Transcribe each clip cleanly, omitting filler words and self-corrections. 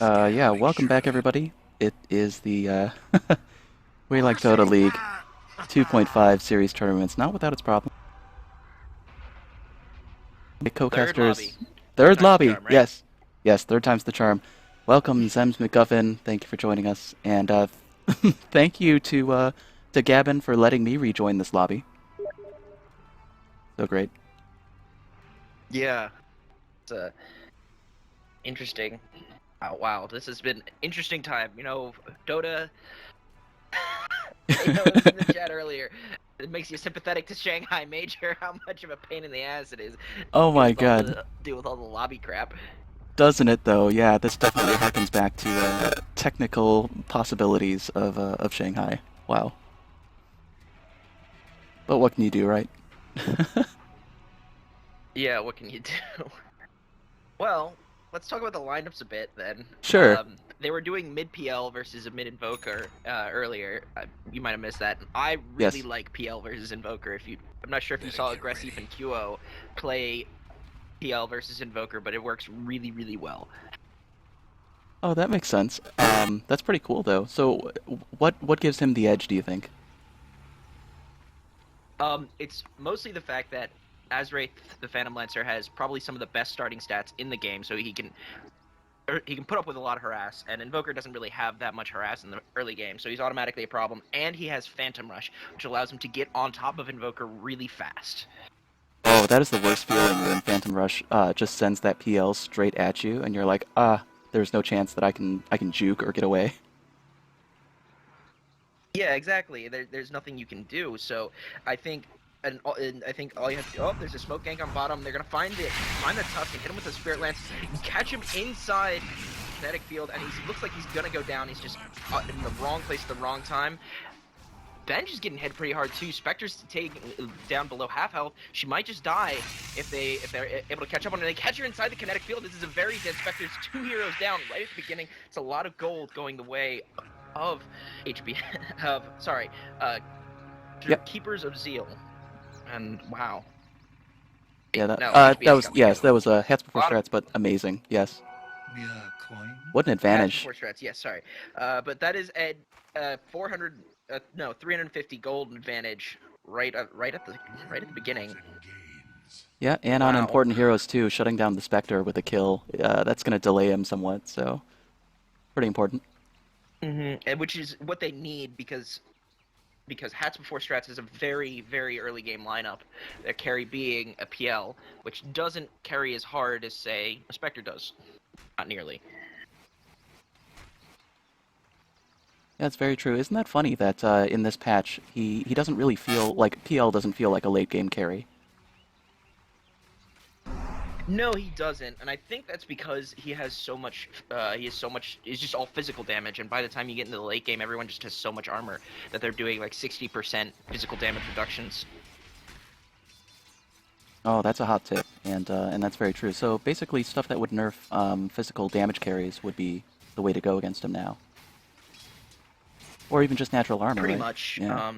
Yeah, welcome back everybody. It is the We Like Dota League 2.5 series tournaments, not without its problems. Third lobby. Co-casters, Third third time's the lobby, charm, right? yes. Yes, third time's the charm. Welcome, ZemsMacGuffin, thank you for joining us. And thank you to Gavin for letting me rejoin this lobby. So great. Yeah. It's interesting. Oh, wow, this has been interesting time. Dota. I was in the chat earlier. It makes you sympathetic to Shanghai Major. How much of a pain in the ass it is Oh deal my with all god. the deal with all the lobby crap. Doesn't it though? Yeah, this definitely harkens back to technical possibilities of Shanghai. Wow. But what can you do, right? Yeah, what can you do? Well, let's talk about the lineups a bit then. Sure. They were doing mid PL versus a mid Invoker earlier. You might have missed that. I really Yes. like PL versus Invoker. I'm not sure if you saw Aggressive and QO play PL versus Invoker, but it works really, really well. Oh, that makes sense. That's pretty cool though. So, what gives him the edge, do you think? It's mostly the fact that Azwraith, the Phantom Lancer, has probably some of the best starting stats in the game, so he can put up with a lot of harass, and Invoker doesn't really have that much harass in the early game, so he's automatically a problem, and he has Phantom Rush, which allows him to get on top of Invoker really fast. Oh, that is the worst feeling when Phantom Rush just sends that PL straight at you, and you're like, ah, there's no chance that I can juke or get away. Yeah, exactly. There's nothing you can do, so I think and I think all you have to do. Oh, there's a smoke gank on bottom. They're gonna find the tusk and hit him with a spirit lance, and catch him inside kinetic field, and he looks like he's gonna go down. He's just in the wrong place at the wrong time. Benj is getting hit pretty hard too. Spectre's taking down below half health. She might just die if they're able to catch up on her. They catch her inside the kinetic field. This is a very dead Spectre. It's 2 heroes down right at the beginning. It's a lot of gold going the way of HB Yep. Keepers of Zeal. And wow. Yeah, No, that HBS was got the yes, kill. that was hats before Bottom strats, but amazing. Yes. Mere coin? What an Hats advantage. before strats. Yes, sorry. But that is a 400 no 350 gold advantage right at the beginning. Yeah, and on Wow. important heroes too, shutting down the Spectre with a kill. That's gonna delay him somewhat, so pretty important. And which is what they need because Hats Before Strats is a very, very early game lineup. Their carry being a PL, which doesn't carry as hard as, say, a Spectre does. Not nearly. Yeah, it's very true. Isn't that funny that in this patch he doesn't really feel like PL doesn't feel like a late game carry. No, he doesn't, and I think that's because he has so much. It's just all physical damage, and by the time you get into the late game, everyone just has so much armor that they're doing like 60% physical damage reductions. Oh, that's a hot tip, and that's very true. So basically, stuff that would nerf physical damage carries would be the way to go against him now, or even just natural armor, Pretty right? much. Yeah,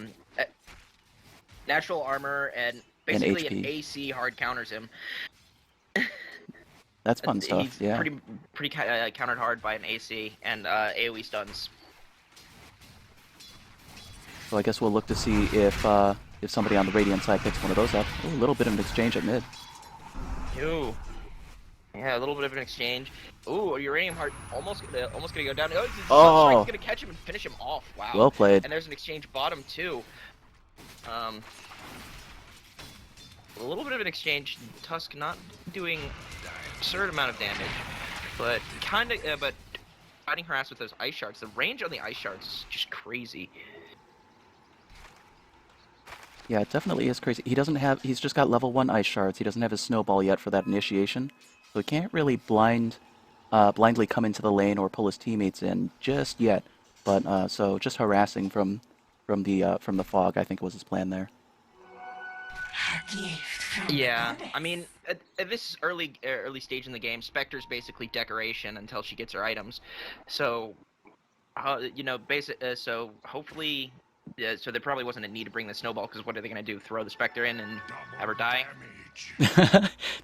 Natural armor and and basically an HP. AC hard counters him. That's fun stuff. He's Yeah. pretty countered hard by an AC and AoE stuns. So I guess we'll look to see if somebody on the Radiant side picks one of those up. Ooh, a little bit of an exchange at mid. Ooh. Yeah, a little bit of an exchange. Ooh, Uranium Heart almost gonna go down. Oh, Oh, he's gonna catch him and finish him off. Wow. well played. And there's an exchange bottom too. A little bit of an exchange. Tusk not doing absurd amount of damage, but but fighting harass with those ice shards. The range on the ice shards is just crazy. Yeah, it definitely is crazy. He's just got level 1 ice shards. He doesn't have his snowball yet for that initiation. So he can't really blindly come into the lane or pull his teammates in just yet. But, so just harassing from the fog, I think was his plan there. Yeah, I mean, at this early stage in the game, Spectre's basically decoration until she gets her items. So, so hopefully, so there probably wasn't a need to bring the snowball because what are they gonna do? Throw the Spectre in and have her die?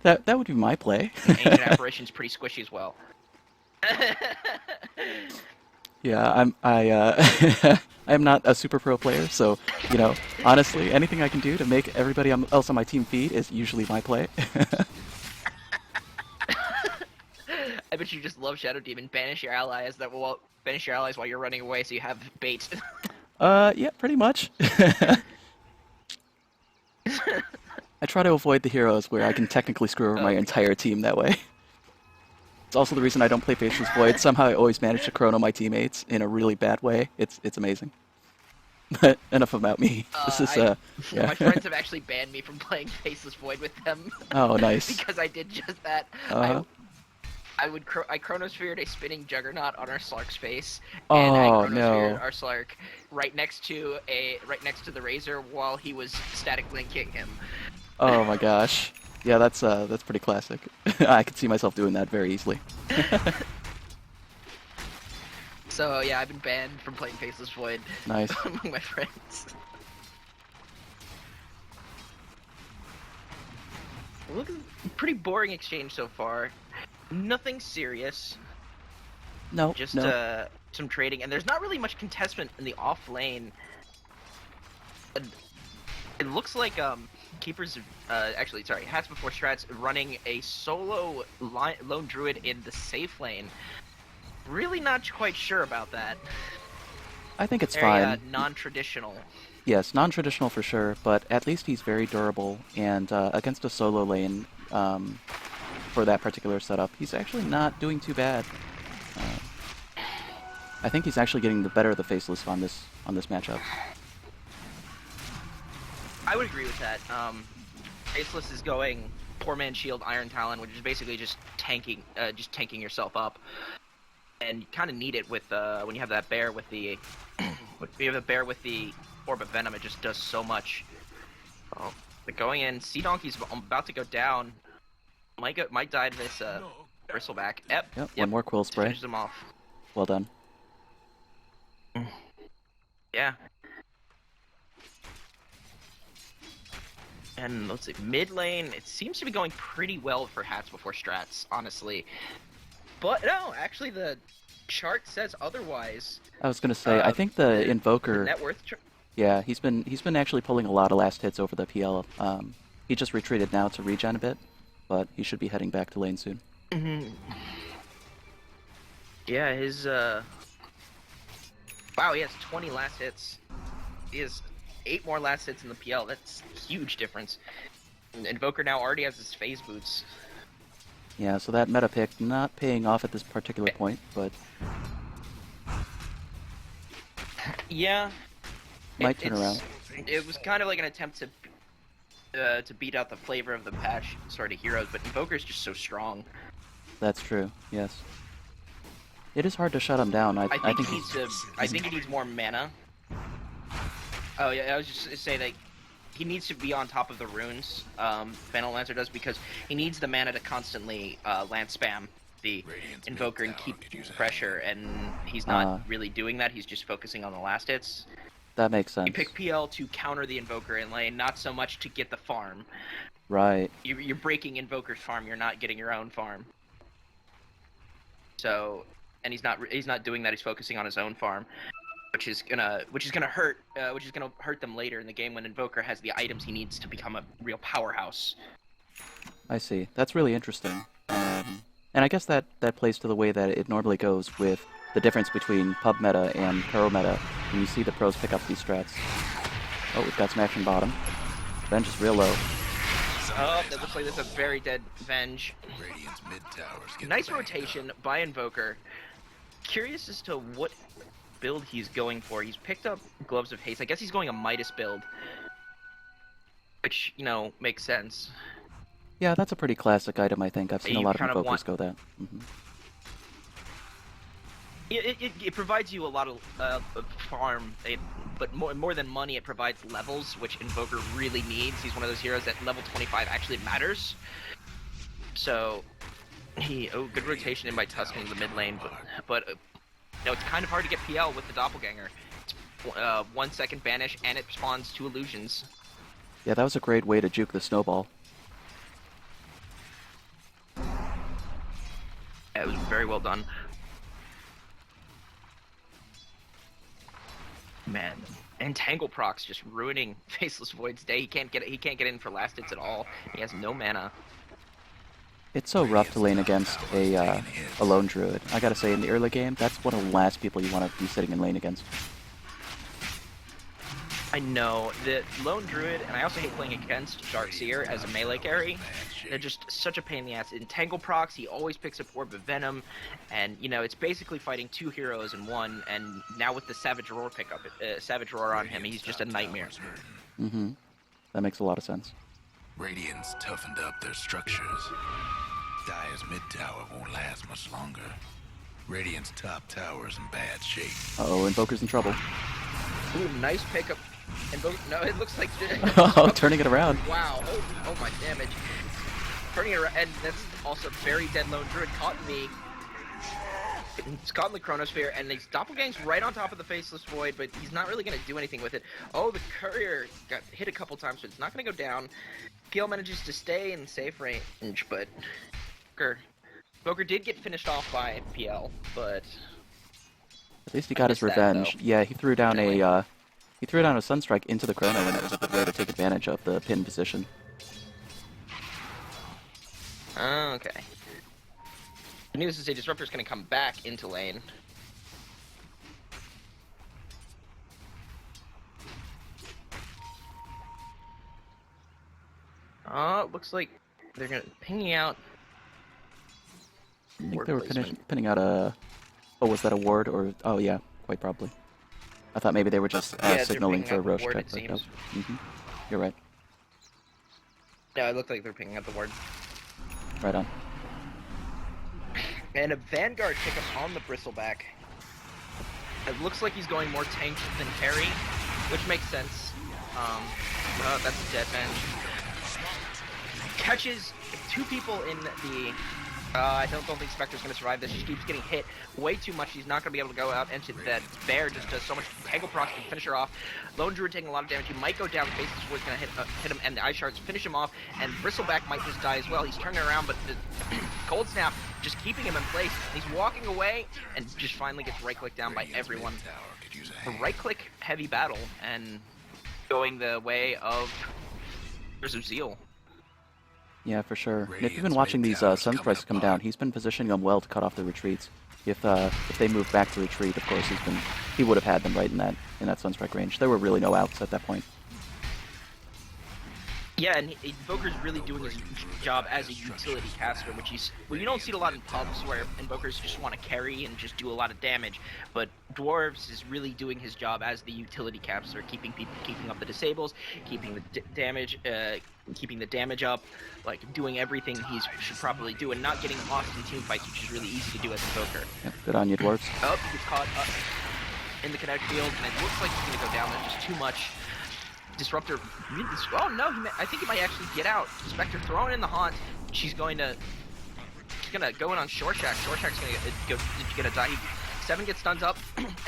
That would be my play. And Ancient Apparition's pretty squishy as well. Yeah, I am not a super pro player, so honestly, anything I can do to make everybody else on my team feed is usually my play. I bet you just love Shadow Demon. Banish your allies banish your allies while you're running away, so you have bait. Yeah, pretty much. I try to avoid the heroes where I can technically screw over Oh my my god. entire team that way. It's also the reason I don't play Faceless Void. Somehow I always manage to chrono my teammates in a really bad way. It's amazing. But enough about me. This is I yeah. my friends have actually banned me from playing Faceless Void with them Oh, nice. because I did just that. Uh-huh. I chronosphered a spinning juggernaut on our Slark's face, and I Oh chronosphered no. our Slark right next to the Razor while he was static linking him. Oh my gosh. Yeah, that's pretty classic. I could see myself doing that very easily. So yeah, I've been banned from playing Faceless Void Nice. among my friends. Look, pretty boring exchange so far. Nothing serious. No, Just no. some trading, and there's not really much contestment in the off lane. It looks like Keepers, actually, sorry, Hats Before Strats running a solo lone druid in the safe lane. Really not quite sure about that. I think it's Very fine. non-traditional. Yes, non-traditional for sure, but at least he's very durable, and against a solo lane for that particular setup, he's actually not doing too bad. I think he's actually getting the better of the Faceless on this matchup. I would agree with that. Faceless is going Poor Man Shield, Iron Talon, which is basically just tanking yourself up, and you kind of need it with when you have that bear with the when you have a bear with the Orb of Venom. It just does so much. Oh, but going in, Sea Donkey's about to go down. Might die to this bristleback. Yep. One more Quill Spray. Finishes him off. Well done. Yeah. And let's see, mid lane, it seems to be going pretty well for Hats Before Strats, honestly. But no, actually the chart says otherwise. I was gonna say, I think the Invoker. The net worth chart. Yeah, he's been actually pulling a lot of last hits over the PL. He just retreated now to regen a bit, but he should be heading back to lane soon. Yeah, his wow, he has 20 last hits. He has 8 more last hits in the PL. That's a huge difference. And Invoker now already has his phase boots. Yeah, so that meta pick not paying off at this particular point, but yeah, might turn around. It was kind of like an attempt to beat out the flavor of the patch sort of heroes, but Invoker's just so strong. That's true. Yes. It is hard to shut him down. I think he needs more mana. Oh yeah, I was just saying that he needs to be on top of the runes. Phantom Lancer does, because he needs the mana to constantly lance spam the Invoker and keep pressure, and he's not really doing that. He's just focusing on the last hits. That makes sense. You pick PL to counter the Invoker in lane, not so much to get the farm. Right. You're breaking Invoker's farm. You're not getting your own farm. So, and he's not doing that. He's focusing on his own farm, which is gonna hurt them later in the game when Invoker has the items he needs to become a real powerhouse. I see. That's really interesting. And I guess that plays to the way that it normally goes with the difference between pub meta and pro meta when you see the pros pick up these strats. Oh, we've got some action bottom. Venge is real low. Oh, that looks like there's a very dead Venge. Nice rotation by Invoker. Curious as to what build he's going for. He's picked up Gloves of Haste. I guess he's going a Midas build, which, makes sense. Yeah, that's a pretty classic item, I think. I've seen a lot of Invokers go that. It provides you a lot of farm, but more than money, it provides levels, which Invoker really needs. He's one of those heroes that level 25 actually matters. So, good rotation in by Tuscan in the mid lane, but it's kind of hard to get PL with the Doppelganger. It's 1 second banish, and it spawns 2 illusions. Yeah, that was a great way to juke the snowball. Yeah, it was very well done. Man, and Tangle Proc's just ruining Faceless Void's day. He can't get it. He can't get in for last hits at all. He has no mana. It's so rough to lane against a lone druid. I gotta say, in the early game, that's one of the last people you want to be sitting in lane against. I know the lone druid, and I also hate playing against Darkseer as a melee carry. They're just such a pain in the ass. In Tangle Procs, he always picks up Orb of Venom, and you know it's basically fighting two heroes in one. And now with the Savage Roar pickup, Savage Roar on him, he's just a nightmare. Mm-hmm. That makes a lot of sense. Radiant's toughened up their structures. Dire's mid tower won't last much longer. Radiant's top tower's in bad shape. Uh-oh, Invoker's in trouble. Ooh, nice pickup. No, it looks like Oh, turning it around. Wow. Oh my damage. Turning it around, and that's also very dead lone druid caught in the. It's caught in the Chronosphere, and he's doppelgang's right on top of the Faceless Void, but he's not really going to do anything with it. Oh, the Courier got hit a couple times, but it's not going to go down. PL manages to stay in safe range, but Boker did get finished off by PL, but At least he got his revenge. Yeah, he threw down a Sunstrike into the Chrono, and it was a good way to take advantage of the pin position. Okay. The news is a Disruptor's going to come back into lane. It looks like they're going to pinging out. I think they were pinning out a... Oh, was that a ward? Or... Oh, yeah, quite probably. I thought maybe they were just signaling for a Roche check. But no. You're right. Yeah, it looked like they're pinging out the ward. Right on. And a Vanguard pickup on the Bristleback. It looks like he's going more tank than carry, which makes sense. That's a dead man. Catches two people in the... I don't think Spectre's going to survive this. She keeps getting hit way too much. She's not going to be able to go out, and that Bear just does so much. Tangle Proc can finish her off. Lone Druid taking a lot of damage. He might go down. Faceless Void's going to hit him, and the Ice Shards finish him off. And Bristleback might just die as well. He's turning around, but the Cold Snap just keeping him in place. He's walking away, and just finally gets right-clicked down by everyone. A right-click heavy battle, and going the way of Rivers of Zeal. Yeah, for sure. And if you've been watching these Sunstrikes come down, he's been positioning them well to cut off the retreats. If they move back to retreat, of course, he would have had them right in that Sunstrike range. There were really no outs at that point. Yeah, and Invoker's really doing his job as a utility caster, which you don't see it a lot in pubs where Invokers just want to carry and just do a lot of damage, but Dwarves is really doing his job as the utility caster, keeping up the disables, keeping the damage up, like doing everything he should probably do, and not getting lost in team fights, which is really easy to do as Invoker. Yeah, good on you, Dwarves. Oh, he gets caught up in the Kinetic Field, and it looks like he's going to go down. There's just too much. Disruptor. Oh no! I think he might actually get out. Spectre throwing in the haunt. She's gonna go in on Short Shack. Short Shack's gonna die. Seven gets stuns up.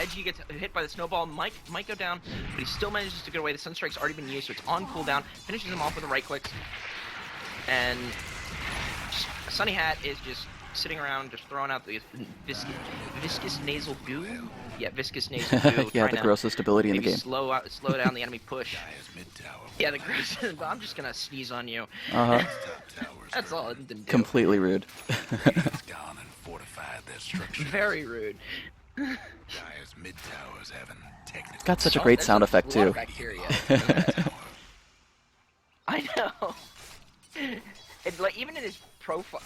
Edgy gets hit by the snowball. Might go down, but he still manages to get away. The Sunstrike's already been used, so it's on cooldown. Finishes him off with the right clicks. And Sunny Hat is just sitting around, just throwing out the viscous nasal goo. Yeah, viscous nasal goo. Yeah, the grossest ability in the game. Slow down the enemy push. Yeah, the gross. I'm just gonna sneeze on you. That's all. It didn't do. Completely rude. Very rude. It's got such a great sound effect too. I know. It's like even in his profile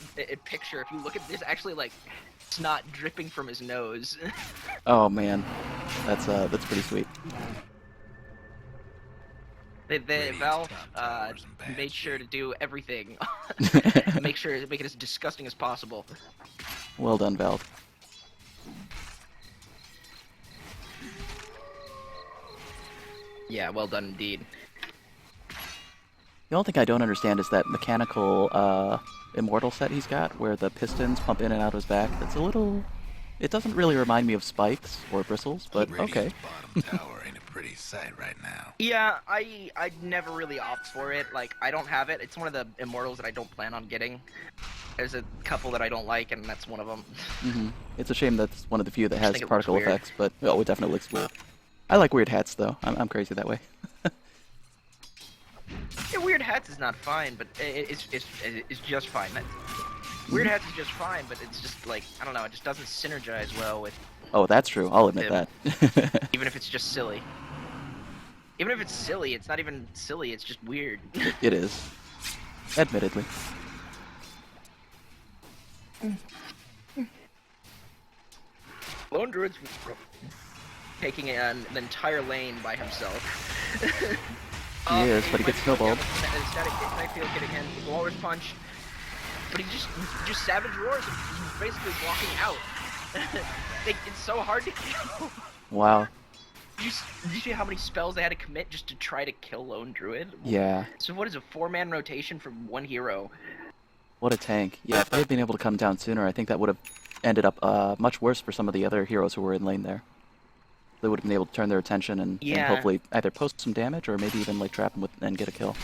picture, if you look at this, actually like snot dripping from his nose. Oh man, that's pretty sweet. Valve made sure to do everything. Make it as disgusting as possible. Well done, Valve. Yeah, well done indeed. The only thing I don't understand is that mechanical immortal set he's got, where the pistons pump in and out of his back. That's a little... It doesn't really remind me of spikes or bristles, but okay. Tower ain't a pretty sight right now. Yeah, I never really opt for it. Like, I don't have it. It's one of the immortals that I don't plan on getting. There's a couple that I don't like, and that's one of them. It's a shame that's one of the few that has particle effects, but oh, it definitely looks weird. I like weird hats though. I'm crazy that way. Yeah, weird hats is not fine, but it's just fine. Weird hats is just fine, but it's just like I don't know. It just doesn't synergize well with Oh, that's true. I'll admit him, that. even if it's just silly. Even if it's silly, it's not even silly. It's just weird. It is, admittedly. Lone Druid's taking an entire lane by himself. He is, but he gets snowballed. Static field getting in, Walrus Punch. But he just Savage Roars and he's basically walking out. It's so hard to kill. Wow. Did you see how many spells they had to commit just to try to kill Lone Druid? Yeah. So what is a 4-man rotation from one hero? What a tank. Yeah, if they had been able to come down sooner, I think that would have ended up much worse for some of the other heroes who were in lane there. They would have been able to turn their attention and hopefully either post some damage or maybe even like trap him with and get a kill.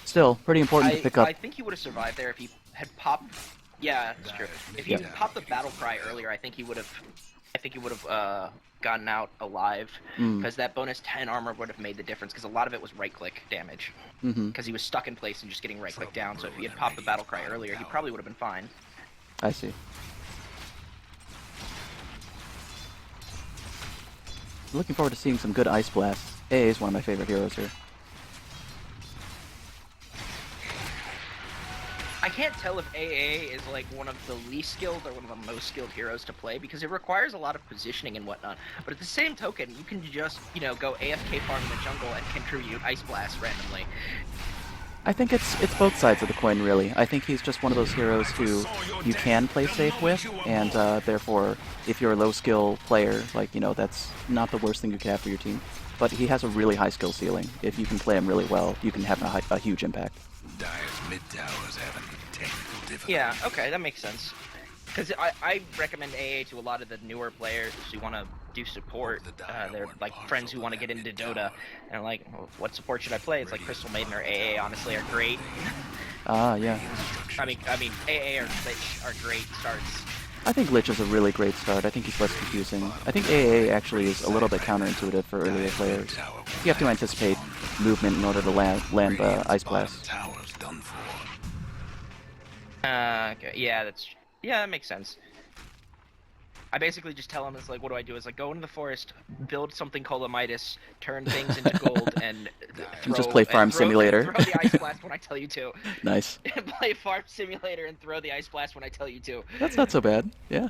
Still, pretty important to pick up. I think he would have survived there if he had popped. Yeah, that's true. If he had popped the battle cry earlier, I think he would have gotten out alive because that bonus 10 armor would have made the difference because a lot of it was right click damage because he was stuck in place and just getting right click down. So if he had popped the battle cry earlier, he probably would have been fine. I see. Looking forward to seeing some good Ice Blast. AA is one of my favorite heroes here. I can't tell if AA is like one of the least skilled or one of the most skilled heroes to play because it requires a lot of positioning and whatnot. But at the same token, you can just, go AFK farm in the jungle and contribute Ice Blast randomly. I think it's both sides of the coin, really. I think he's just one of those heroes who you can play safe with, and therefore, if you're a low-skill player, that's not the worst thing you can have for your team. But he has a really high skill ceiling. If you can play him really well, you can have a huge impact. Dire's mid towers having technical difficulties. Yeah, okay, that makes sense. Because I recommend AA to a lot of the newer players who want to do support. They're like friends who want to get into Dota, and like, well, what support should I play? It's like Crystal Maiden or AA. Honestly, are great. Yeah. I mean, AA or Lich are great starts. I think Lich is a really great start. I think he's less confusing. I think AA actually is a little bit counterintuitive for earlier players. You have to anticipate movement in order to land Ice Blast. Okay, yeah, that makes sense. I basically just tell him, it's like, what do I do? It's like, go into the forest, build something called a Midas, turn things into gold, and just play Farm Simulator. Throw the Ice Blast when I tell you to. Nice. Play Farm Simulator and throw the Ice Blast when I tell you to. That's not so bad, yeah.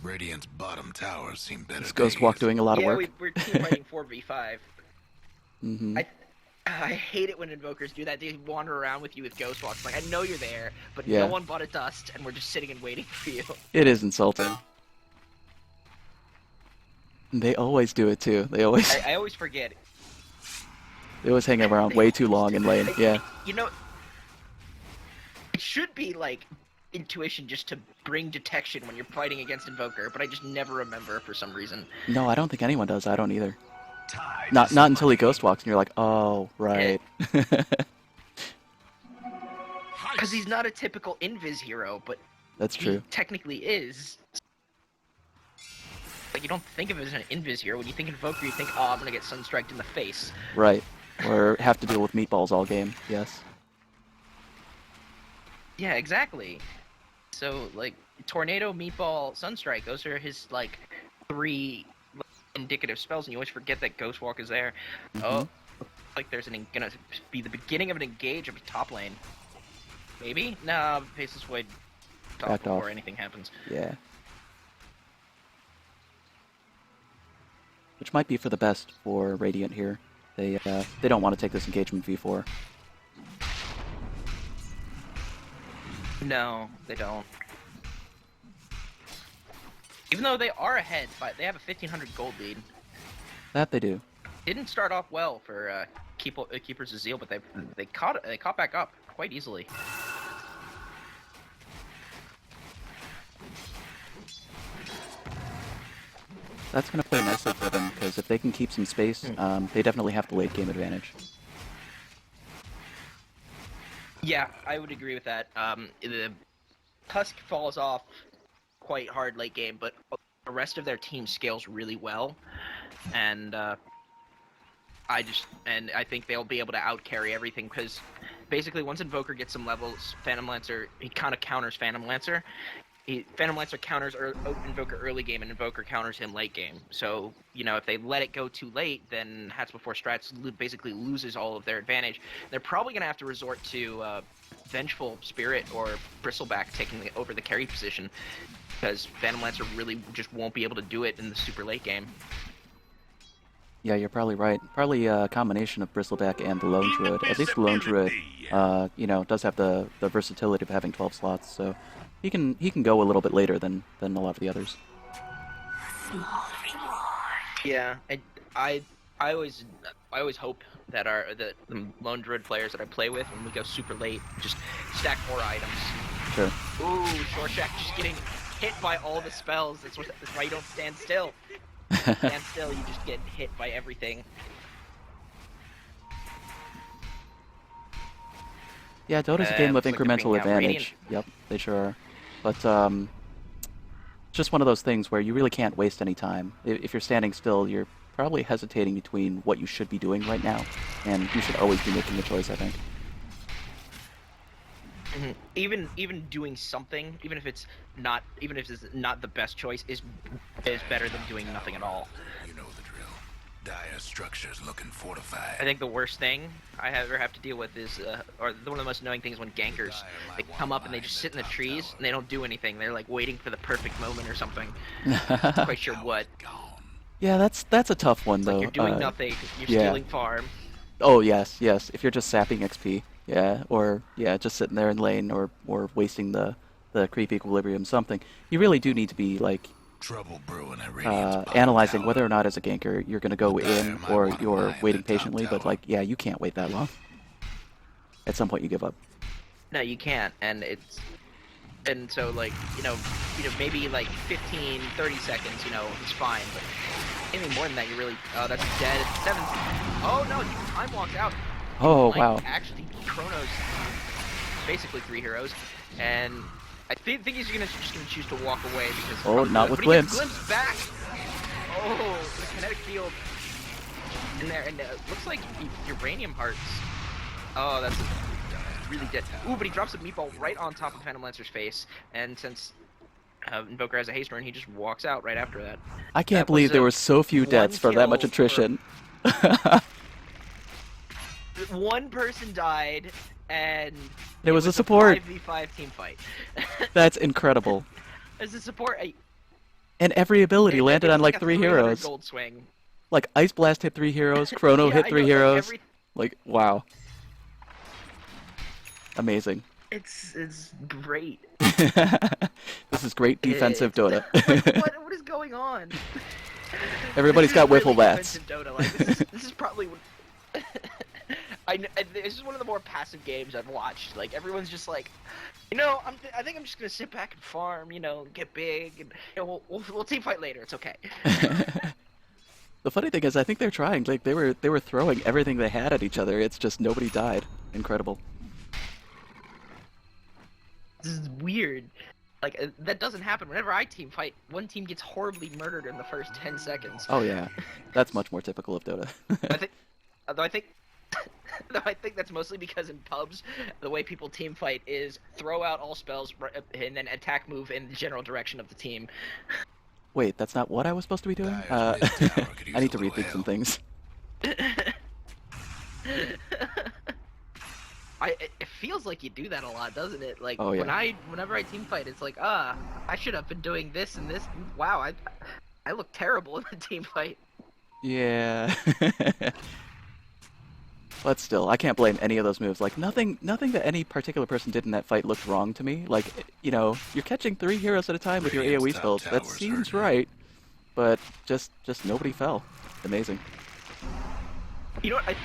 Radiant's bottom towers seem better. Is Ghostwalk doing a lot of work? Yeah, we're team fighting 4v5. Mm-hmm. I hate it when invokers do that. They wander around with you with ghost walks. Like, I know you're there, but Yeah. no one bought a dust, and we're just sitting and waiting for you. It is insulting. They always do it too. They always I always forget. they always hang around way too long in lane. Yeah. It should be like intuition just to bring detection when you're fighting against invoker, but I just never remember for some reason. No, I don't think anyone does. I don't either. Not until he ghost walks and you're like, oh, right. Because he's not a typical invis hero, but That's true. he technically is. Like, you don't think of him as an invis hero. When you think invoker, you think, oh, I'm gonna get sunstriked in the face. Right. Or have to deal with meatballs all game. Yes. Yeah, exactly. So, like, Tornado, Meatball, Sunstrike, those are his, like, 3 indicative spells, and you always forget that Ghostwalk is there. Mm-hmm. Oh, like there's gonna be the beginning of an engage of top lane. Maybe? No, Faceless Void top Backed before off. anything happens. Yeah. Which might be for the best for Radiant here. They don't want to take this engagement v4. No, they don't. Even though they are ahead, but they have a 1,500 gold lead. That they do. Didn't start off well for Keepers of Zeal, but they caught back up quite easily. That's going to play nicely for them, because if they can keep some space, they definitely have the late game advantage. Yeah, I would agree with that. The Tusk falls off quite hard late game, but the rest of their team scales really well, and I think they'll be able to outcarry everything because basically once Invoker gets some levels, Phantom Lancer he kind of counters Phantom Lancer. Phantom Lancer counters Invoker early game, and Invoker counters him late game. So, you know, if they let it go too late, then Hats Before Strats basically loses all of their advantage. They're probably going to have to resort to Vengeful Spirit or Bristleback taking over the carry position, because Phantom Lancer really just won't be able to do it in the super late game. Yeah, you're probably right. Probably a combination of Bristleback and the Lone Druid. At least the Lone Druid, you know, does have the versatility of having 12 slots, so he can go a little bit later than a lot of the others. Yeah, I always hope that the Lone Druid players that I play with, when we go super late, just stack more items. Sure. Ooh, Shortshack just getting hit by all the spells. That's why you don't stand still. Stand still, you just get hit by everything. Yeah, Dota's a game of looks like they're incremental bringing out advantage. Yep, they sure are. But just one of those things where you really can't waste any time. If you're standing still, you're probably hesitating between what you should be doing right now, and you should always be making a choice, I think. Mm-hmm. Even doing something, even if it's not the best choice, is better than doing nothing at all. You know the drill. Dire structures looking fortified. I think the worst thing I ever have to deal with is, or one of the most annoying things when gankers, they come up and they just sit in the trees and they don't do anything. They're like waiting for the perfect moment or something. Not quite sure what. Yeah, that's a tough one, though. Like you're doing nothing. You're stealing farm. Oh yes. If you're just sapping XP, yeah, or just sitting there in lane, or wasting the creep equilibrium, something. You really do need to be like Trouble brewing at Radiant's analyzing tower. whether or not as a ganker you're going to go in or you're waiting patiently. But like, yeah, you can't wait that long. At some point, you give up. No, you can't, and so like maybe like 15, 30 seconds, it's fine, but anything more than that, you really that's dead. 7. Oh no, he time walks out. Oh Like, wow. Actually, Chronos basically 3 heroes, and I think he's just gonna choose to walk away because. Oh, not with but he gets glimpse. Glimpse back. Oh, the kinetic field in there, and looks like uranium hearts. Oh, that's really dead. Ooh, but he drops a meatball right on top of Phantom Lancer's face, and since Invoker has a haste run, he just walks out right after that. I can't believe there were so few deaths for that much attrition. One person died, and it was a support. 5v5 team fight. That's incredible. As a support, and every ability landed on like 3 heroes. Gold swing. Like Ice Blast hit 3 heroes, Chrono hit 3 heroes. Like wow. Amazing. It's great. This is great defensive Dota. What is going on? Everybody's got wiffle bats. Dota. Like, this is probably. This is one of the more passive games I've watched. Like everyone's just like, I think I'm just gonna sit back and farm, get big, and we'll team fight later. It's okay. The funny thing is, I think they're trying. Like they were throwing everything they had at each other. It's just nobody died. Incredible. This is weird. Like that doesn't happen. Whenever I team fight, one team gets horribly murdered in the first 10 seconds. Oh yeah, that's much more typical of Dota. I think that's mostly because in pubs, the way people team fight is throw out all spells and then attack move in the general direction of the team. Wait, that's not what I was supposed to be doing? I need to rethink some things. It feels like you do that a lot, doesn't it? Like oh, yeah. whenever I team fight, it's like, I should have been doing this and this. Wow, I look terrible in the team fight. Yeah. But still, I can't blame any of those moves. Like nothing that any particular person did in that fight looked wrong to me. Like, you're catching 3 heroes at a time with your AoE spells. That seems right, but just nobody fell. Amazing. You know what? I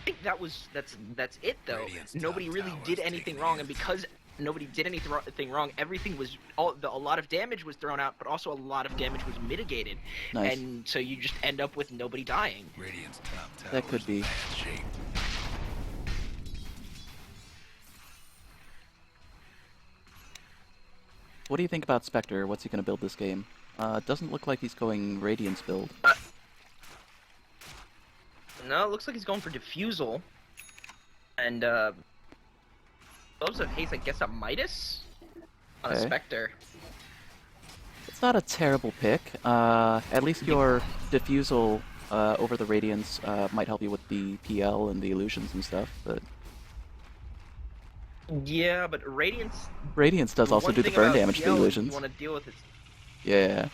think that's it though. Nobody really did anything wrong, and because nobody did anything wrong, everything was a lot of damage was thrown out, but also a lot of damage was mitigated. Nice. And so you just end up with nobody dying. That could be. What do you think about Spectre? What's he going to build this game? Doesn't look like he's going Radiance build. No, it looks like he's going for Diffusal. And, Gloves of Haste, I guess, a Midas? On a Okay. Spectre. It's not a terrible pick. At least your Diffusal over the Radiance might help you with the PL and the illusions and stuff, but... Yeah, but Radiance... Radiance does also one do the thing burn about damage to the PL illusions. you want to deal with is... Yeah.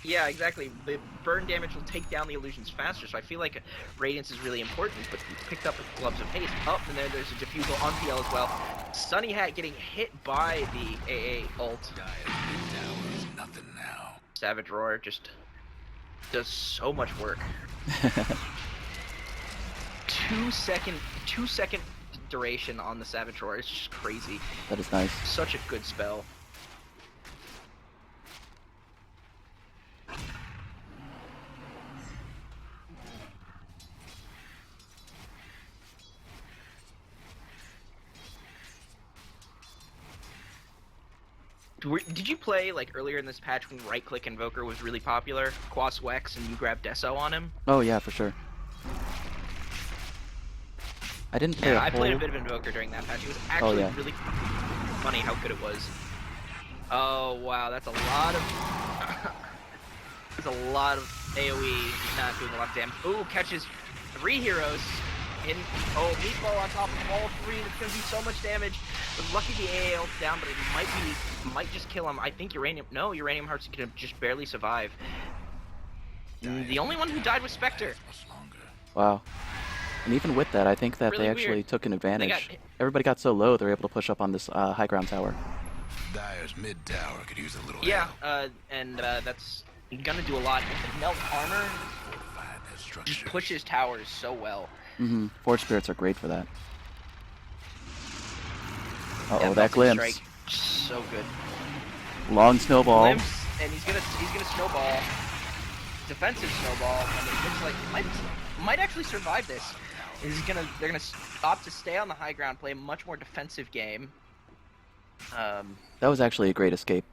Yeah, exactly. The burn damage will take down the illusions faster, so I feel like Radiance is really important, but he's picked up with Gloves of Haste. And there's a Diffusal on PL as well. Sunny Hat getting hit by the AA ult. Mid-tower is nothing now. Savage Roar just does so much work. 2-second duration on the Savage Roar. It's just crazy. That is nice. Such a good spell. Did you play, like, earlier in this patch when right-click Invoker was really popular? Quas Wex and you grab Deso on him? Oh yeah, for sure. I didn't play Yeah, a I played a whole- bit of Invoker during that patch. It was actually yeah. really funny how good it was. Oh, wow, that's a lot of... There's a lot of AoE not doing a lot of damage. Ooh, catches 3 heroes. Meatball on top of all 3. It's gonna do so much damage. But lucky the AA ult's down, but it might just kill him. I think Uranium Heart's gonna just barely survive. The only one who died was Spectre. Wow. And even with that, I think that Really they actually weird. took an advantage. Everybody got so low, they're able to push up on this high ground tower. Dire's mid-tower could use a little Yeah, help. that's gonna do a lot. The melt armor Fortified their just structures. pushes towers so well. Mm-hmm. Forge Spirits are great for that. Uh-oh, Yeah, that Melting glimpse. Strike, so good. Long snowball. Glimpse, and he's gonna snowball. Defensive snowball, and it looks like he might actually survive this. They're gonna opt to stay on the high ground, play a much more defensive game. That was actually a great escape.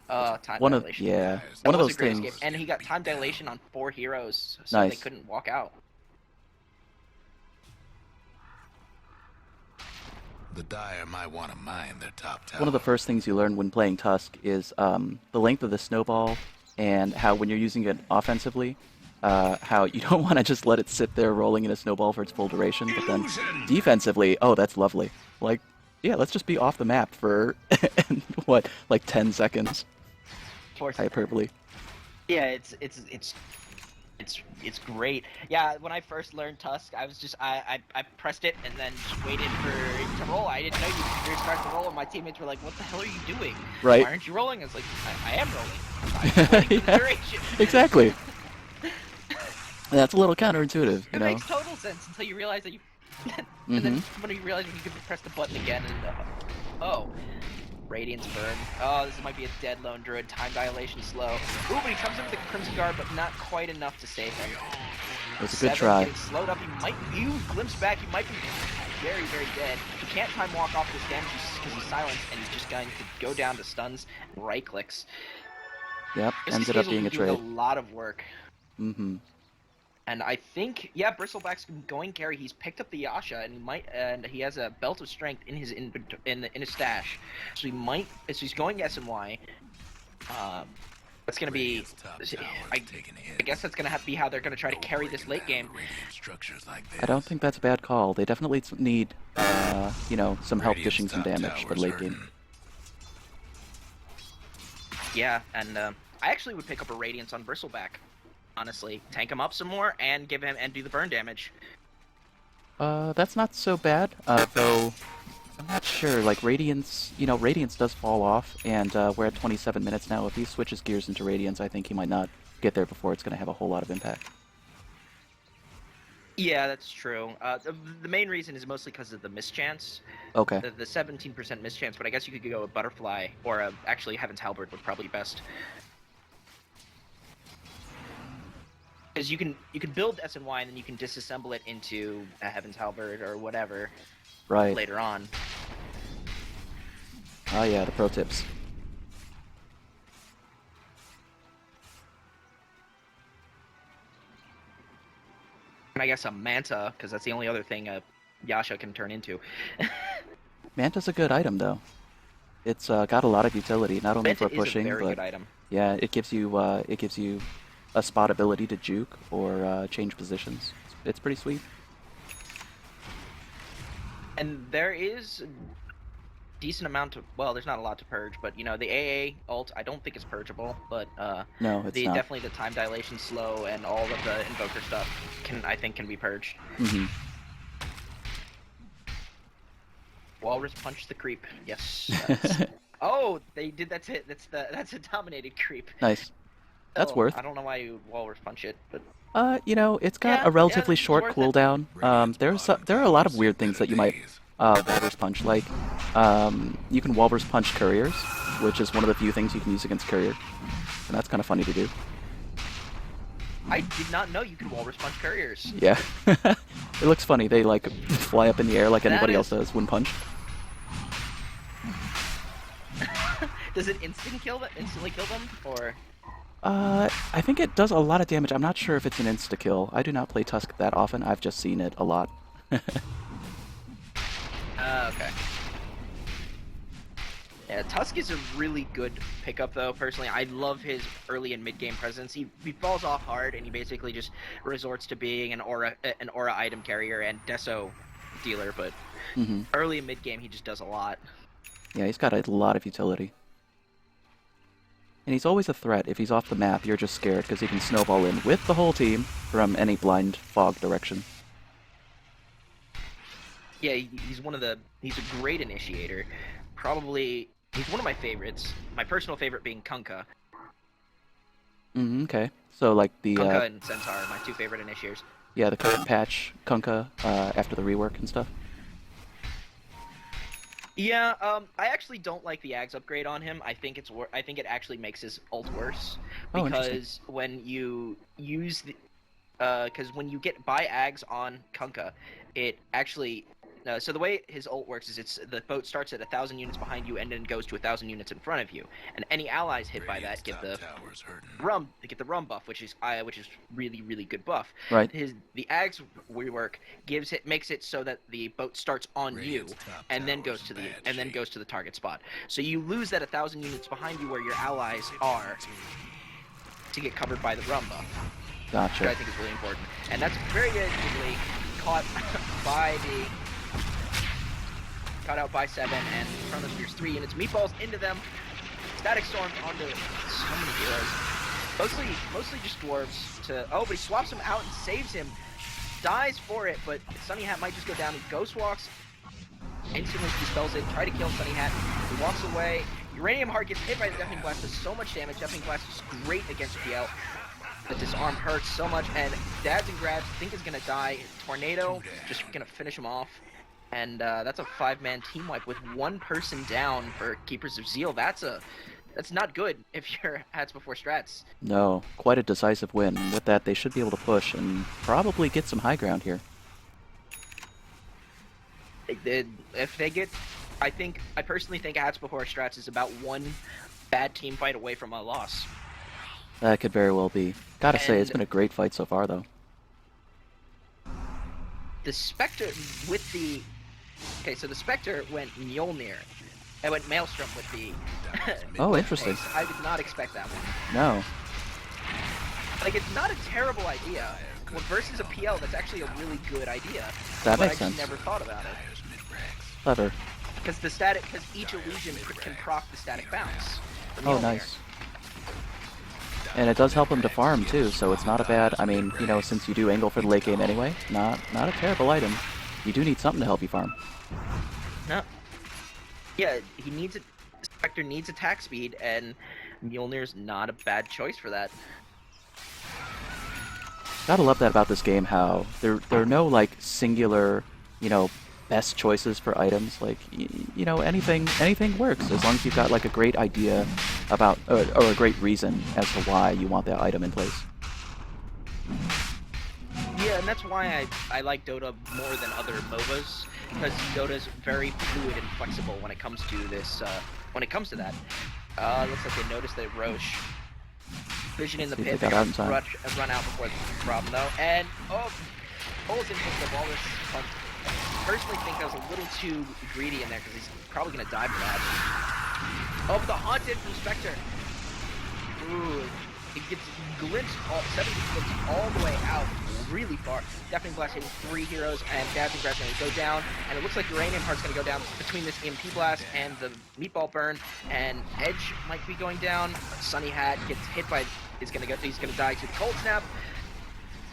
Time One of dilation. yeah, That one of was those a great things. escape. And he got time dilation on 4 heroes, so they Nice. couldn't walk out. The Dire might want to mine their top tower. One of the first things you learn when playing Tusk is the length of the snowball and how when you're using it offensively, how you don't want to just let it sit there rolling in a snowball for its full duration, but then defensively, oh, that's lovely. Like, yeah, let's just be off the map for, what, like 10 seconds? Hyperbole. Yeah, it's great. Yeah, when I first learned Tusk, I was just I pressed it and then just waited for it to roll. I didn't know you could start to roll, and my teammates were like, "What the hell are you doing? Right. Why aren't you rolling?" I was like, "I am rolling. I'm just waiting for the Yeah, duration." exactly. That's a little counterintuitive, you It know. makes total sense until you realize that you. And then when you realize you can press the button again and oh. Radiance burn. Oh, this might be a dead lone druid. Time dilation slow. Ooh, but he comes in with the Crimson Guard, but not quite enough to save him. It was a good 7 try. getting slowed up. He might glimpse back. He might be very, very dead. He can't time walk off this damage because he's silenced, and he's just going to go down to stuns and right clicks. Yep, This ended up being a doing trade. a lot of work. Mm-hmm. And I think, yeah, Bristleback's going carry. He's picked up the Yasha, and he has a Belt of Strength in his in his stash. So he's going SMY. That's gonna be. I guess that's gonna have to be how they're gonna try to carry this late game. I don't think that's a bad call. They definitely need, some help dishing some damage for late game. Yeah, and I actually would pick up a Radiance on Bristleback. Honestly, tank him up some more and give him and do the burn damage. That's not so bad, though I'm not sure, like Radiance, Radiance does fall off, and we're at 27 minutes now. If he switches gears into Radiance, I think he might not get there before it's going to have a whole lot of impact. Yeah, that's true. The main reason is mostly because of the mischance. Okay. The 17% mischance, but I guess you could go a Butterfly, or actually Heaven's Halberd would probably be best. Because you can build SNY and then you can disassemble it into a Heaven's Halberd or whatever Right. later on. Oh yeah, the pro tips. I guess a Manta, because that's the only other thing Yasha can turn into. Manta's a good item, though. It's got a lot of utility, not only Manta for is a pushing, very but good item. yeah, it gives you a spot ability to juke or change positions. It's pretty sweet. And there is a decent amount of, well, there's not a lot to purge, but you know, the AA ult, I don't think is purgeable, but No, it's not. definitely the time dilation slow and all of the invoker stuff I think can be purged. Mm-hmm. Walrus punch the creep. Yes. Oh, they did. That's it. That's a dominated creep. Nice. That's Oh, worth. I don't know why you walrus punch it, but You know, it's got Yeah, a relatively it's short worth it. cooldown. There are a lot of weird things that you might walrus punch. Like, you can walrus punch couriers, which is one of the few things you can use against courier, and that's kind of funny to do. I did not know you could walrus punch couriers. Yeah, it looks funny. They like fly up in the air like anybody else is- does when punched. Does it instantly kill them, or? I think it does a lot of damage. I'm not sure if it's an insta-kill. I do not play Tusk that often. I've just seen it a lot. Okay. Yeah, Tusk is a really good pickup, though. Personally, I love his early and mid-game presence. He falls off hard, and he basically just resorts to being an aura item carrier and Deso dealer. But Mm-hmm. early and mid-game, he just does a lot. Yeah, he's got a lot of utility. And he's always a threat. If he's off the map, you're just scared because he can snowball in with the whole team from any blind fog direction. Yeah, he's a great initiator. Probably, he's one of my favorites. My personal favorite being Kunkka. Okay. So like the Kunkka and Centaur are my two favorite initiators. yeah, the current patch Kunkka after the rework and stuff. Yeah, I actually don't like the Ags upgrade on him. I think it actually makes his ult worse Oh, because when you use because when you get buy Ags on Kunkka, it actually so the way his ult works is the boat starts at 1,000 units behind you and then goes to 1,000 units in front of you, and any allies hit by that get the rum buff, which is really good buff. Right. The Ags rework makes it so that the boat starts on you and then goes to the target spot. So you lose that 1,000 units behind you where your allies are to get covered by the rum buff, which I Gotcha. think is really important. And that's very easily caught out by 7, and Chrono Spears 3 units. Meatballs into them. Static Storm onto so many heroes. Mostly just dwarves oh, but he swaps him out and saves him. Dies for it, but Sunny Hat might just go down. He ghost walks, instantly dispels it, try to kill Sunny Hat. He walks away. Uranium Heart gets hit by the Deafening Blast, does so much damage. Deafening Blast is great against PL. The disarm hurts so much, and Dabs and Grabs think is gonna die. Tornado just gonna finish him off. And that's a 5-man team wipe with one person down for Keepers of Zeal. That's not good if you're Hats Before Strats. No, quite a decisive win. With that, they should be able to push and probably get some high ground here. If they get, I personally think Hats Before Strats is about one bad team fight away from a loss. That could very well be. Gotta say, it's been a great fight so far, though. The Spectre with the... Okay, so the Spectre went Mjolnir. It went Maelstrom with the... Oh, interesting. pace. I did not expect that one. No. Like, it's not a terrible idea. Well, versus a PL, that's actually a really good idea. That but makes I sense. just never thought about it. Clever. Because each illusion can proc the static bounce. from Oh, Mjolnir. nice. And it does help him to farm, too, so it's not a bad... I mean, you know, since you do angle for the late game anyway, not a terrible item. You do need something to help you farm. No. Yeah, Spectre needs attack speed, and Mjolnir's not a bad choice for that. Gotta love that about this game, how there are no, like, singular, you know, best choices for items. Like, you know, anything works as long as you've got, like, a great idea about, or a great reason as to why you want that item in place. Yeah, and that's why I like Dota more than other MOBAs, because Dota's very fluid and flexible when it comes to this, looks like they noticed that Roche. Vision in the See if pit, they got out in time. run out before the problem though, and pulls in for the Walrus punch. I personally think that was a little too greedy in there because he's probably going to die for that. Oh, the Haunted from Spectre. Ooh, it gets glimpsed, 70 glimpsed all the way out, really far. Definitely Blast hitting 3 heroes, and Dazzling Grab's going to go down, and it looks like Uranium Heart's going to go down between this EMP Blast and the Meatball Burn, and Edge might be going down. Sunny Hat gets hit by, he's going to die to the Cold Snap,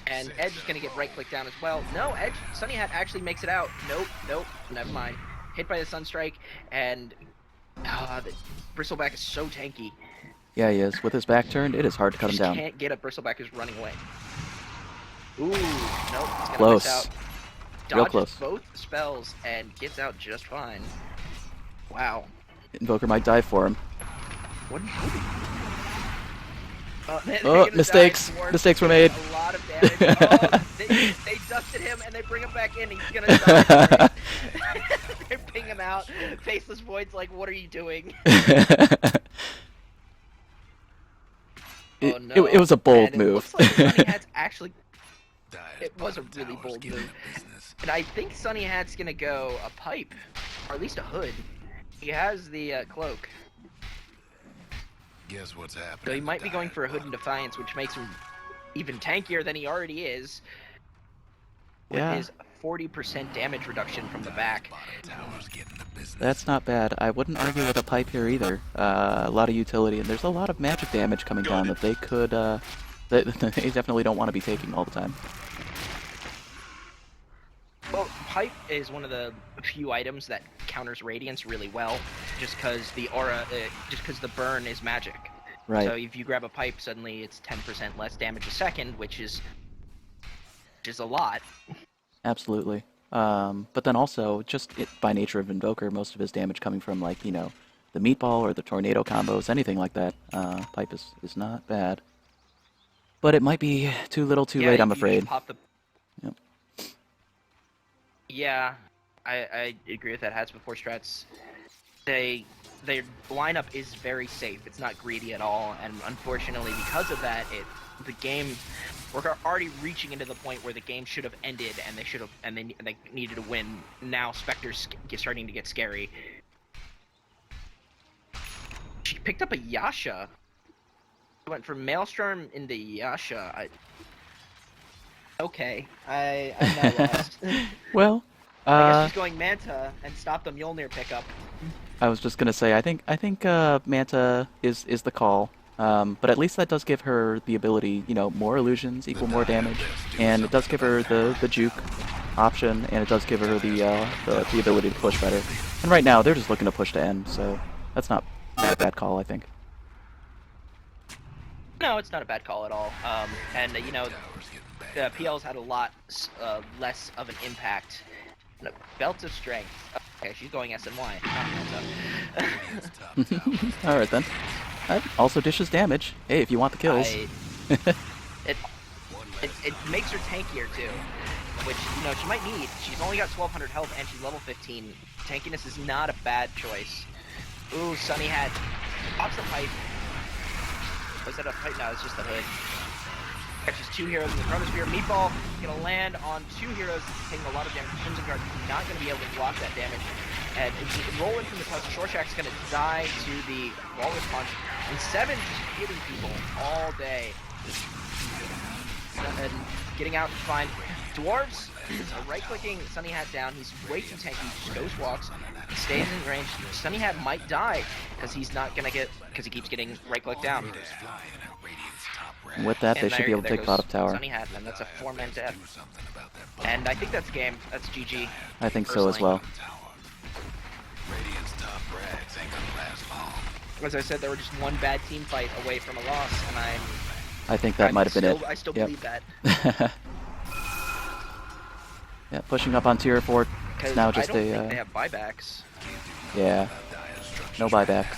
and Edge is going to get right-click down as well. No, Edge, Sunny Hat actually makes it out. Nope, never mind. Hit by the Sunstrike, and the Bristleback is so tanky. Yeah, he is. With his back turned, it is hard to cut him down. Can't get a Bristleback who's running away. Ooh, nope, he's gonna Close. miss out. Real Dodges close. both spells and gets out just fine. Wow. Invoker might die for him. What are you doing? They're Oh, gonna mistakes. die. Dwarves Mistakes were taking made. A lot of damage. Oh, they dusted him and they bring him back in. He's gonna die. They ping him out. Faceless Void's like, what are you doing? Oh, no. It was a bold And it move. looks like Sunny Hat's actually. Dyer's It was a bottom really tower's bold getting move. the business. And I think Sunny Hat's gonna go a pipe, or at least a hood. He has the cloak, Guess what's so happening? he might be going for a hood and Defiance, which makes him even tankier than he already is. With Yeah. his 40% damage reduction from the back. Bottom tower's getting the business. That's not bad. I wouldn't argue with a pipe here either. A lot of utility, and there's a lot of magic damage coming down that they could, they definitely don't want to be taking all the time. Well, pipe is one of the few items that counters Radiance really well, just because the aura, just because the burn is magic. Right. So if you grab a pipe, suddenly it's 10% less damage a second, which is a lot. Absolutely. But then also, just by nature of Invoker, most of his damage coming from, like, you know, the Meatball or the Tornado combos, anything like that. Pipe is not bad. But it might be too little too late, I'm you afraid. Pop the... Yep. Yeah, I agree with that. Hats before strats, their lineup is very safe. It's not greedy at all, and unfortunately, because of that, the game, we're already reaching into the point where the game should have ended, and they needed to win. Now Spectre's starting to get scary. She picked up a Yasha. Went from Maelstrom into Yasha. Okay, I'm now lost. Well, I guess she's going Manta and stop the Mjolnir pickup. I was just gonna say, I think Manta is the call. But at least that does give her the ability, you know, more illusions equal more damage, and it does give her the juke option, and it does give her the ability to push better. And right now, they're just looking to push to end, so that's not a bad call, I think. No, it's not a bad call at all. And you know, the PL's had a lot less of an impact. Belt of Strength. Okay, she's going SNY. All right then. Also dishes damage. Hey, if you want the kills. It makes her tankier too, which, you know, she might need. She's only got 1200 health and she's level 15. Tankiness is not a bad choice. Ooh, Sunny Hat pops the pipe. Was that a pipe? No, it's just the hood. Catches 2 heroes in the Chronosphere. Meatball gonna land on 2 heroes, taking a lot of damage. Crimson Guard not gonna be able to block that damage. And roll in from the touch. Shortshack's gonna die to the Walrus Punch. And 7 just hitting people all day. And getting out to find Dwarves. Right-clicking Sunny Hat down. He's way too tanky. Just ghost walks. He stays in range. Sunny Hat might die because he's not gonna get, because he keeps getting right-clicked down. And with that, they should be able to take bottom tower. Sunny Hat, and that's a 4-man death. And I think that's game. That's GG. I think so as well. As I said, they were just one bad team fight away from a loss, and I think that might have been it. I still Yep. believe that. Yeah, pushing up on tier 4. It's now just I don't think they have buybacks. Yeah. No buybacks.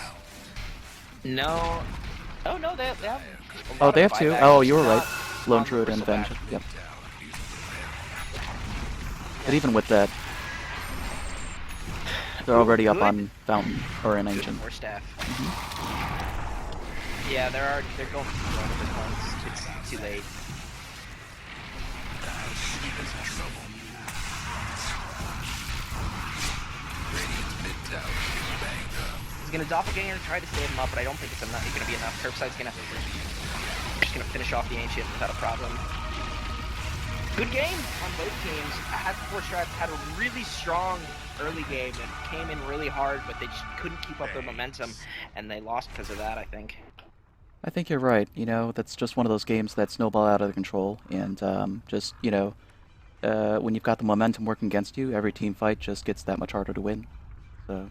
No. Oh no, they have. Oh, they have 2. buybacks. Oh, you were right. Not Lone on Druid and Bristleback. Venge. Yep. But even with that, they're already up Good. on Fountain or an Ancient. Or staff. Yeah, they're going for the at this point. It's too late. is in trouble. Radiant's mid tower is banged up. He's gonna doppelganger and try to save him up, but I don't think it's gonna be enough. Curbside's just gonna finish off the Ancient without a problem. Good game on both teams. Has4 Strats had a really strong early game and came in really hard, but they just couldn't keep up their momentum, and they lost because of that, I think. I think you're right. You know, that's just one of those games that snowball out of control, and just, you know, when you've got the momentum working against you, every team fight just gets that much harder to win. So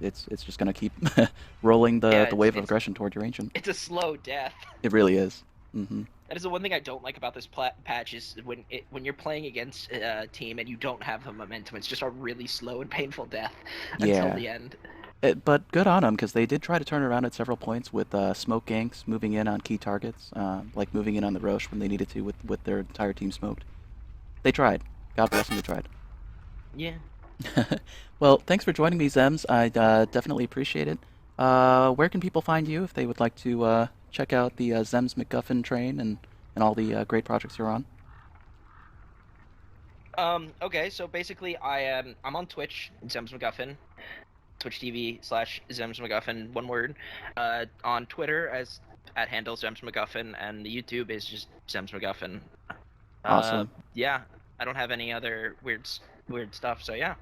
it's just gonna keep rolling the wave of aggression toward your Ancient. It's a slow death. It really is. Mm-hmm. That is the one thing I don't like about this patch is when you're playing against a team and you don't have the momentum. It's just a really slow and painful death until the end. But good on them, because they did try to turn around at several points with smoke ganks, moving in on key targets, like moving in on the Roche when they needed to with their entire team smoked. They tried. God bless them, they tried. Yeah. Well, thanks for joining me, Zems. I definitely appreciate it. Where can people find you if they would like to check out the ZemsMacGuffin train and all the great projects you're on? Okay, so basically I'm on Twitch, ZemsMacGuffin, Twitch TV/ZemsMacGuffin, one word. On Twitter as @handle ZemsMacGuffin, and the YouTube is just ZemsMacGuffin. Awesome. Yeah, I don't have any other weird stuff, so yeah.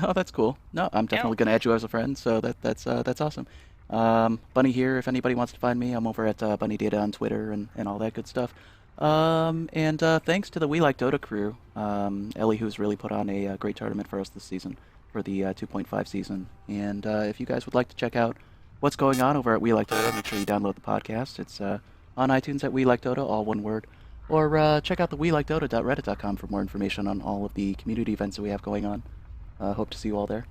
Oh, that's cool. No, I'm definitely gonna add you as a friend, so that's awesome. Bunny here, if anybody wants to find me, I'm over at BunnyData on Twitter and all that good stuff. And thanks to the WeLikeDota crew, Ellie, who's really put on a great tournament for us this season, for the 2.5 season. And if you guys would like to check out what's going on over at WeLikeDota, make sure you download the podcast. It's on iTunes at WeLikeDota, all one word. Or check out the WeLikeDota.reddit.com for more information on all of the community events that we have going on. Hope to see you all there.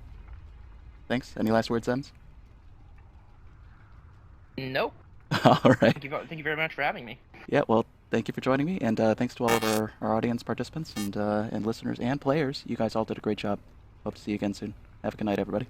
Thanks. Any last words, Zems? Nope. All right. Thank you very much for having me. Yeah, well, thank you for joining me, and thanks to all of our audience participants and listeners and players. You guys all did a great job. Hope to see you again soon. Have a good night, everybody.